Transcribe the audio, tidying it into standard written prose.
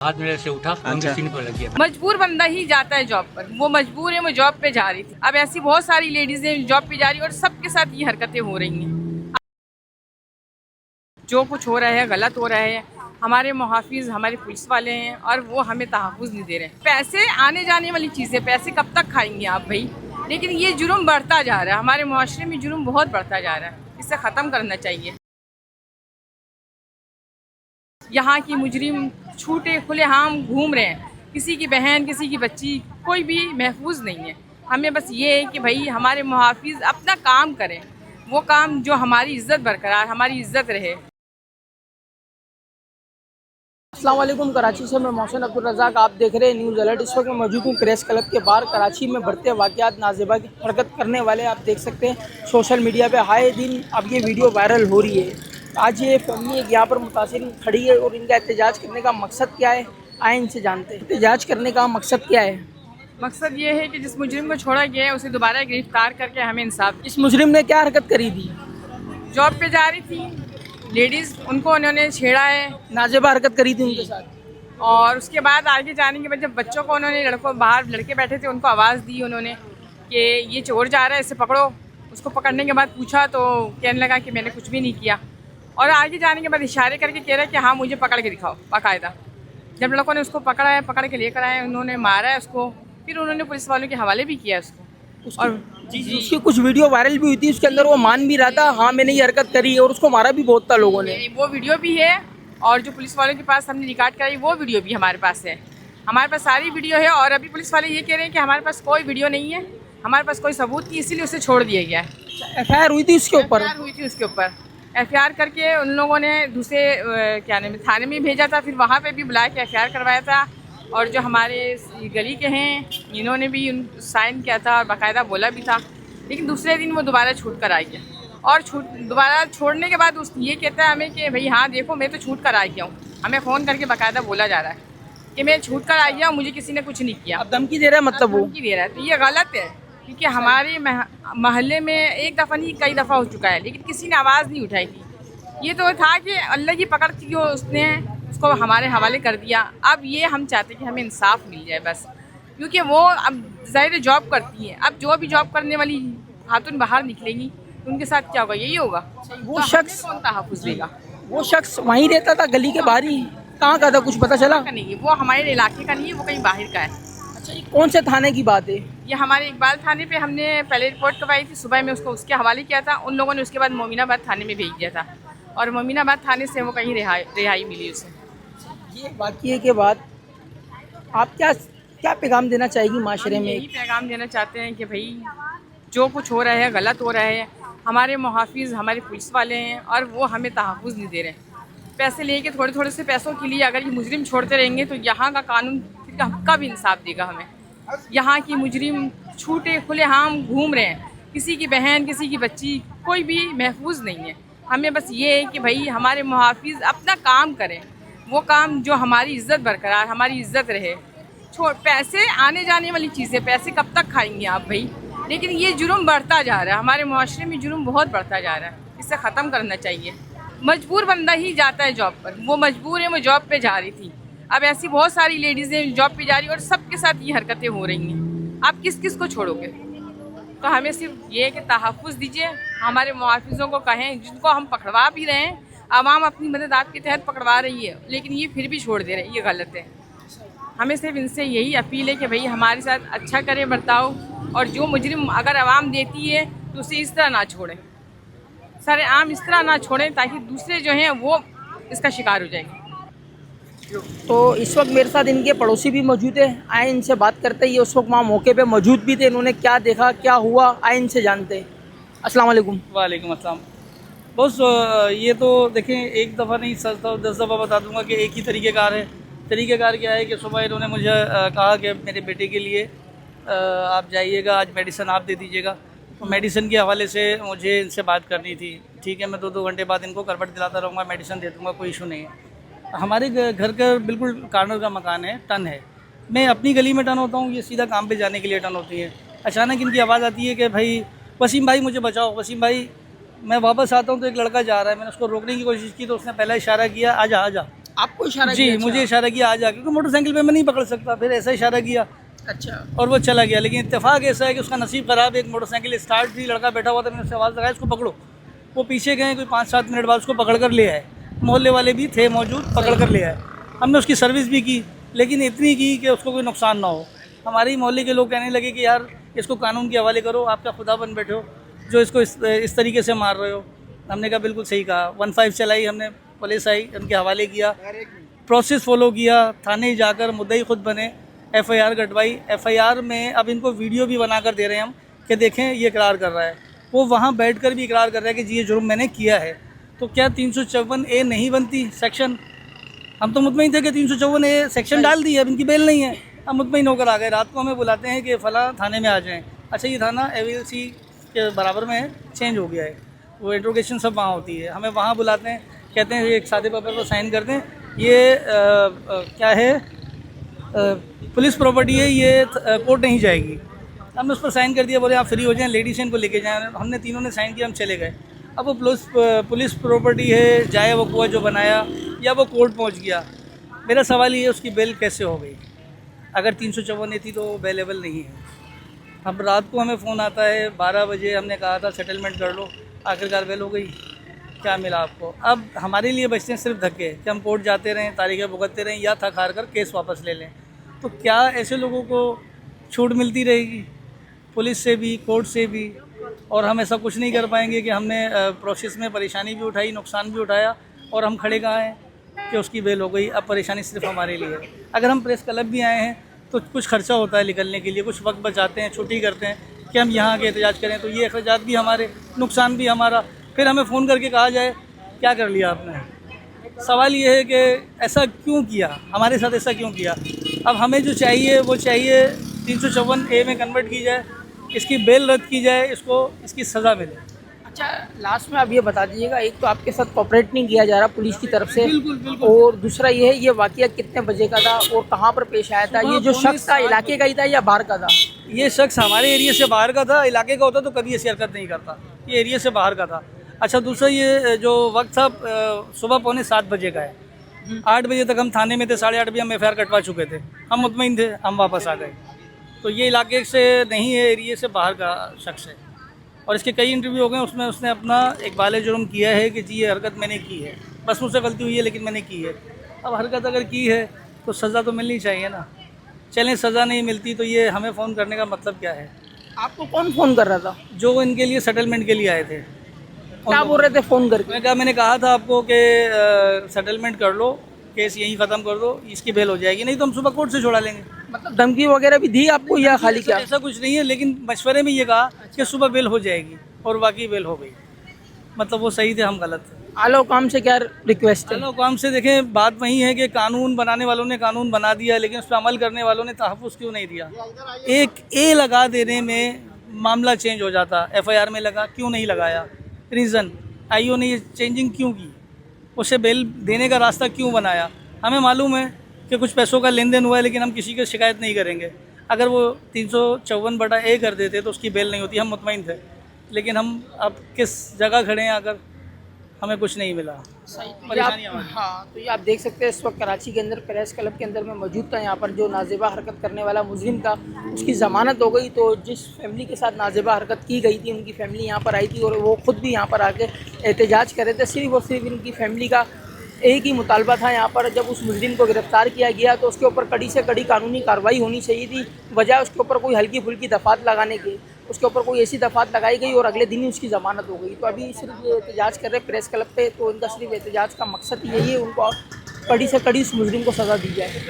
हाथ मेरे से उठा, उनके सीने पर लग गया। मजबूर बंदा ही जाता है जॉब पर, वो मजबूर है, वो जॉब पे जा रही थी। अब ऐसी बहुत सारी लेडीज हैं जॉब पे जा रही है और सबके साथ ये हरकतें हो रही हैं। जो कुछ हो रहा है गलत हो रहा है। हमारे मुहाफिज हमारे पुलिस वाले हैं और वो हमें तहफ़्फ़ुज़ नहीं दे रहे। पैसे आने जाने वाली चीज़ें, पैसे कब तक खाएंगे आप भाई। लेकिन ये जुर्म बढ़ता जा रहा है, हमारे मुआशरे में जुर्म बहुत बढ़ता जा रहा है, इसे ख़त्म करना चाहिए। यहाँ की मुजरिम छूटे खुलेआम घूम रहे हैं, किसी की बहन किसी की बच्ची कोई भी महफूज नहीं है। हमें बस ये है कि भाई हमारे मुहाफिज अपना काम करें, वो काम जो हमारी इज़्ज़त बरकरार, हमारी इज़्ज़त रहे। अस्सलाम वालेकुम। कराची से मैं मोहसिन अब्दुल रज़ाक, आप देख रहे हैं न्यूज़ अलर्ट। इस वक्त मैं मौजूद हूँ प्रेस क्लब के बाहर। कराची में बढ़ते वाक़यात, नाज़ेबा की हरकत करने वाले आप देख सकते हैं सोशल मीडिया पे आए दिन अब ये वीडियो वायरल हो रही है। आज ये फैमिली एक यहाँ पर मुतासिर खड़ी है और इनका एहतजाज करने का मकसद क्या है, आए इनसे जानते हैं। एहतजाज करने का मकसद क्या है? मकसद ये है कि जिस मुजरिम को छोड़ा गया है उसे दोबारा गिरफ्तार करके हमें इंसाफ। इस मुजरिम ने क्या हरकत करी थी? जॉब पे जा रही थी लेडीज़, उनको उन्होंने छेड़ा है, नाजेबा हरकत करी थी उनके साथ। और उसके बाद आगे जाने के बाद जब बच्चों को उन्होंने, लड़कों बाहर लड़के बैठे थे उनको आवाज़ दी उन्होंने कि ये चोर जा रहा है, इसे पकड़ो। उसको पकड़ने के बाद पूछा तो कहने लगा कि मैंने कुछ भी नहीं किया, और आगे जाने के बाद इशारे करके कह रहा है कि हाँ मुझे पकड़ के दिखाओ बाकायदा। जब लड़कों ने उसको पकड़ा है, पकड़ के लेकर आए, उन्होंने मारा है उसको, फिर उन्होंने पुलिस वालों के हवाले भी किया उसको। और जी, उसकी कुछ वीडियो वायरल भी हुई थी, उसके अंदर वो मान भी रहा था हाँ मैंने ये हरकत करी है, और उसको मारा भी बहुत था लोगों ने। वो वीडियो भी है, और जो पुलिस वालों के पास हमने रिकॉर्ड कराई वो वीडियो भी हमारे पास है। हमारे पास सारी वीडियो है, और अभी पुलिस वाले ये कह रहे हैं कि हमारे पास कोई वीडियो नहीं है, हमारे पास कोई सबूत नहीं, इसीलिए उसे छोड़ दिया गया है। FIR हुई थी उसके ऊपर? FIR हुई थी उसके ऊपर। FIR करके उन लोगों ने दूसरे क्या नाम है, थाने में भेजा था, फिर वहाँ पे भी बुला के FIR करवाया था। और जो हमारे गली के हैं इन्होंने भी साइन किया था और बाकायदा बोला भी था। लेकिन दूसरे दिन वो दोबारा छूट कर आ गया, और दोबारा छोड़ने के बाद उस ये कहता है हमें कि भाई हाँ देखो मैं तो छूट कर आ गया हूँ। हमें फ़ोन करके बाकायदा बोला जा रहा है कि मैं छूट कर आ गया, मुझे किसी ने कुछ नहीं किया। अब धमकी दे रहा है, मतलब वो धमकी दे रहा है, तो ये गलत है। क्योंकि हमारे महल्ले में एक दफ़ा नहीं कई दफ़ा हो चुका है, लेकिन किसी ने आवाज़ नहीं उठाई थी। ये तो था कि अल्लाह की पकड़ थी, उसने उसको हमारे हवाले कर दिया। अब ये हम चाहते कि हमें इंसाफ मिल जाए बस, क्योंकि वो अब ज़ाहिर जॉब करती हैं। अब जो भी जॉब करने वाली खातून बाहर निकलेंगी तो उनके साथ क्या होगा, यही होगा। वो तो शख्स कौन तहफ़्फ़ुज़ देगा? वो शख्स वहीं रहता था गली के बाहर ही? कहाँ का था, कुछ पता चला? का नहीं है, वो हमारे इलाके का नहीं है, वो कहीं बाहर का है। अच्छा, ये कौन से थाने की बात है? ये हमारे इकबाल थाने पे हमने पहले रिपोर्ट करवाई थी, सुबह में उसको उसके हवाले किया था। उन लोगों ने उसके बाद मोमिनाबाद थाने में भेज दिया था, और मोमिनाबाद थाने से वो कहीं रिहाई मिली उसे। ये वाक़ये के बाद आप क्या क्या पैगाम देना चाहेगी माशरे हम में? यही पैगाम देना चाहते हैं कि भाई जो कुछ हो रहा है गलत हो रहा है। हमारे मुहाफिज हमारे पुलिस वाले हैं और वो हमें तहफ़्फ़ुज़ नहीं दे रहे। पैसे लेके थोड़े थोड़े से पैसों के लिए अगर ये मुजरिम छोड़ते रहेंगे तो यहाँ का कानून फिर कब इंसाफ देगा हमें। यहाँ की मुजरिम छूटे खुलेआम घूम रहे हैं, किसी की बहन किसी की बच्ची कोई भी महफूज नहीं है। हमें बस ये है कि भाई हमारे मुहाफिज अपना काम करें, वो काम जो हमारी इज़्ज़त बरकरार, हमारी इज़्ज़त रहे। पैसे आने जाने वाली चीज़ें, पैसे कब तक खाएंगे आप भाई। लेकिन ये जुर्म बढ़ता जा रहा है, हमारे मुआशरे में जुर्म बहुत बढ़ता जा रहा है, इसे ख़त्म करना चाहिए। मजबूर बंदा ही जाता है जॉब पर, वो मजबूर है, वो जॉब पे जा रही थी। अब ऐसी बहुत सारी लेडीज़ हैं जॉब पे जा रही है और सबके साथ ये हरकतें हो रही हैं। आप किस किस को छोड़ोगे? तो हमें सिर्फ ये है कि तहफ़्फ़ुज़ दीजिए, हमारे मुहाफ़िज़ों को कहें, जिनको हम पकड़वा भी रहे हैं, आवाम अपनी मदद आपके तहत पकड़वा रही है, लेकिन ये फिर भी छोड़ दे रहे हैं, ये गलत है। हमें सिर्फ इनसे यही अपील है कि भाई हमारे साथ अच्छा करें बर्ताव, और जो मुजरिम अगर आवाम देती है तो उसे इस तरह ना छोड़ें, सारे आम इस तरह ना छोड़ें ताकि दूसरे जो हैं वो इसका शिकार हो जाएंगे। तो इस वक्त मेरे साथ इनके पड़ोसी भी मौजूद है, आए इनसे बात करते हैं। ये उस वक्त वहाँ मौके पे मौजूद भी थे, इन्होंने क्या देखा क्या हुआ आए इनसे जानते हैं। अस्सलाम वालेकुम। वालेकुम अस्सलाम। बस ये तो देखें, एक दफ़ा नहीं 10 दफ़ा बता दूंगा कि एक ही तरीक़ेकार है। तरीक़ेकार क्या है कि सुबह इन्होंने मुझे कहा कि मेरे बेटे के लिए आप जाइएगा, आज मेडिसिन आप दे दीजिएगा। तो मेडिसिन के हवाले से मुझे इनसे बात करनी थी। ठीक है, मैं 2-2 घंटे बाद इनको करवट दिलाता रहूँगा, मेडिसिन दे दूँगा, कोई इशू नहीं है। हमारे घर का बिल्कुल कार्नर का मकान है, टन है। मैं अपनी गली में टन होता हूँ, ये सीधा काम पे जाने के लिए टन होती है। अचानक इनकी आवाज़ आती है कि भाई वसीम भाई मुझे बचाओ, वसीम भाई। मैं वापस आता हूँ तो एक लड़का जा रहा है, मैंने उसको रोकने की कोशिश की तो उसने पहला इशारा किया आजा आजा। आपको इशारा जी किया? मुझे इशारा किया आ जा, क्योंकि मोटरसाइकिल पे मैं नहीं पकड़ सकता, फिर ऐसा इशारा किया अच्छा और वो चला गया। लेकिन इत्तेफाक ऐसा है कि उसका नसीब ख़राब, एक मोटरसाइकिल स्टार्ट थी, लड़का बैठा हुआ था, मैंने उससे आवाज़ लगाया इसको पकड़ो। वो पीछे गए, कोई 5-7 मिनट बाद उसको पकड़ कर ले आए, मोहल्ले वाले भी थे मौजूद, पकड़ कर ले आए। हमने उसकी सर्विस भी की, लेकिन इतनी की कि उसको कोई नुकसान ना हो। हमारे ही मोहल्ले के लोग कहने लगे कि यार इसको कानून के हवाले करो, आप क्या खुदा बन बैठे हो जो इसको इस तरीके से मार रहे हो। हमने कहा बिल्कुल सही कहा, 15 चलाई, हमने पुलिस आई, उनके हवाले किया, प्रोसेस फॉलो किया, थाने जाकर मुद्दई खुद बने, FIR कटवाई। FIR में अब इनको वीडियो भी बना कर दे रहे हैं हम कि देखें ये इकरार कर रहा है, वो वहाँ बैठकर भी इकरार कर रहा है कि जी ये जुर्म मैंने किया है। तो क्या 354A नहीं बनती सेक्शन? हम तो मुतमईन थे कि 354A सेक्शन डाल दी है, अब इनकी बेल नहीं है। हम मुतमईन होकर आ गए, रात को हमें बुलाते हैं कि फ़लाँ थाने में आ जाएँ। अच्छा ये थाना AVLC के बराबर में है, चेंज हो गया है, वो इंट्रोगेशन सब वहाँ होती है। हमें वहाँ बुलाते हैं, कहते हैं एक सादे पेपर पर साइन कर दें, ये क्या है पुलिस प्रॉपर्टी है, ये कोर्ट नहीं जाएगी। हमने उस पर साइन कर दिया, बोले आप फ्री हो जाएं, लेडीज इनको लेके जाएं। हमने तीनों ने साइन किया, हम चले गए। अब वो पुलिस प्रॉपर्टी है, चाहे वो कुआं जो बनाया या वो कोर्ट पहुंच गया, मेरा सवाल ये है उसकी बेल कैसे हो गई? अगर 354 थी तो अवेलेबल नहीं है। अब रात को हमें फ़ोन आता है 12 बजे, हमने कहा था सेटलमेंट कर लो, आखिरकार बेल हो गई। क्या मिला आपको? अब हमारे लिए बचते हैं सिर्फ धक्के कि हम कोर्ट जाते रहें, तारीखें भुगतते रहें या थक हार कर केस वापस ले लें। तो क्या ऐसे लोगों को छूट मिलती रहेगी पुलिस से भी, कोर्ट से भी, और हम ऐसा कुछ नहीं कर पाएंगे कि हमने प्रोसेस में परेशानी भी उठाई, नुकसान भी उठाया, और हम खड़े कहाँ हैं कि उसकी बेल हो गई। अब परेशानी सिर्फ हमारे लिए है। अगर हम प्रेस क्लब भी आए हैं तो कुछ खर्चा होता है निकलने के लिए, कुछ वक्त बचाते हैं, छुट्टी करते हैं कि हम यहाँ आके एहतजाज करें, तो ये अखराजात भी हमारे, नुकसान भी हमारा। फिर हमें फ़ोन करके कहा जाए क्या कर लिया आपने। सवाल ये है कि ऐसा क्यों किया, हमारे साथ ऐसा क्यों किया। अब हमें जो चाहिए वो चाहिए 354A में कन्वर्ट की जाए, इसकी बेल रद्द की जाए, इसको इसकी सज़ा मिले। अच्छा लास्ट में आप ये बता दीजिएगा, एक तो आपके साथ कोऑपरेट नहीं किया जा रहा पुलिस की तरफ से, बिल्कुल। और दूसरा ये है ये वाकया कितने बजे का था और कहाँ पर पेश आया था? ये जो शख्स था इलाके का ही था या बाहर का था? ये शख्स हमारे एरिया से बाहर का था, इलाके का होता तो कभी ऐसी हरकत नहीं करता, ये एरिया से बाहर का था। अच्छा दूसरा ये जो वक्त था सुबह 6:45 बजे का है। 8 बजे तक हम थाने में थे, 8:30 बजे हम FIR कटवा चुके थे, हम मुतमईन थे, हम वापस आ गए। तो ये इलाके से नहीं है, एरिया से बाहर का शख्स है, और इसके कई इंटरव्यू हो गए, उसमें उसने अपना इकबाल जुर्म किया है कि जी ये हरकत मैंने की है, बस मुझसे गलती हुई है लेकिन मैंने की है। अब हरकत अगर की है तो सज़ा तो मिलनी चाहिए ना। चलें सज़ा नहीं मिलती तो ये हमें फ़ोन करने का मतलब क्या है? आपको कौन फ़ोन कर रहा था? जो इनके लिए सेटलमेंट के लिए आए थे। क्या बोल रहे थे फ़ोन करके? मैंने कहा था आपको कि सेटलमेंट कर लो, केस यहीं ख़त्म कर दो, इसकी बेल हो जाएगी, नहीं तो हम सुबह कोर्ट से छुड़ा लेंगे। मतलब धमकी वगैरह भी दी आपको या खाली क्या? ऐसा कुछ नहीं है, लेकिन मशवरे में ये कहा कि सुबह बेल हो जाएगी, और वाकई बेल हो गई। मतलब वो सही थे, हम गलत थे। आलो काम से क्या रिक्वेस्ट है? चलो काम से देखें, बात वही है कि कानून बनाने वालों ने कानून बना दिया, लेकिन उस पर अमल करने वालों ने तहफ़्फ़ुज़ क्यों नहीं दिया। एक A लगा देने में मामला चेंज हो जाता, FIR में लगा, क्यों नहीं लगाया? रीज़न IO ने ये चेंजिंग क्यों की, उसे बेल देने का रास्ता क्यों बनाया? हमें मालूम है कि कुछ पैसों का लेन देन हुआ है, लेकिन हम किसी की शिकायत नहीं करेंगे। अगर वो 354A कर देते तो उसकी बेल नहीं होती, हम मुतमईन थे। लेकिन हम अब किस जगह खड़े हैं, अगर हमें कुछ नहीं मिला, परेशानी हमारी। हाँ तो ये आप देख सकते हैं इस वक्त कराची के अंदर प्रेस क्लब के अंदर में मौजूद था। यहाँ पर जो नाजेबा हरकत करने वाला मुजरिम था उसकी ज़मानत हो गई। तो जिस फैमिली के साथ नाजेबा हरकत की गई थी उनकी फैमिली यहाँ पर आई थी और वो ख़ुद भी यहाँ पर आके एहतजाज कर रहे थे। सिर्फ और सिर्फ इनकी फैमिली का एक ही मुतालबा था यहाँ पर, जब उस मुजरिम को गिरफ़्तार किया गया तो उसके ऊपर कड़ी से कड़ी कानूनी कार्रवाई होनी चाहिए थी, बजाय उसके ऊपर कोई हल्की फुल्की दफ़ात लगाने के। उसके ऊपर कोई ऐसी दफ़ात लगाई गई और अगले दिन ही उसकी ज़मानत हो गई। तो अभी सिर्फ ये एहतजाज कर रहे प्रेस क्लब पे, तो इनका सिर्फ एहतजाज का मकसद यही है, उनको कड़ी से कड़ी उस मुजरिम को सज़ा दी जाए।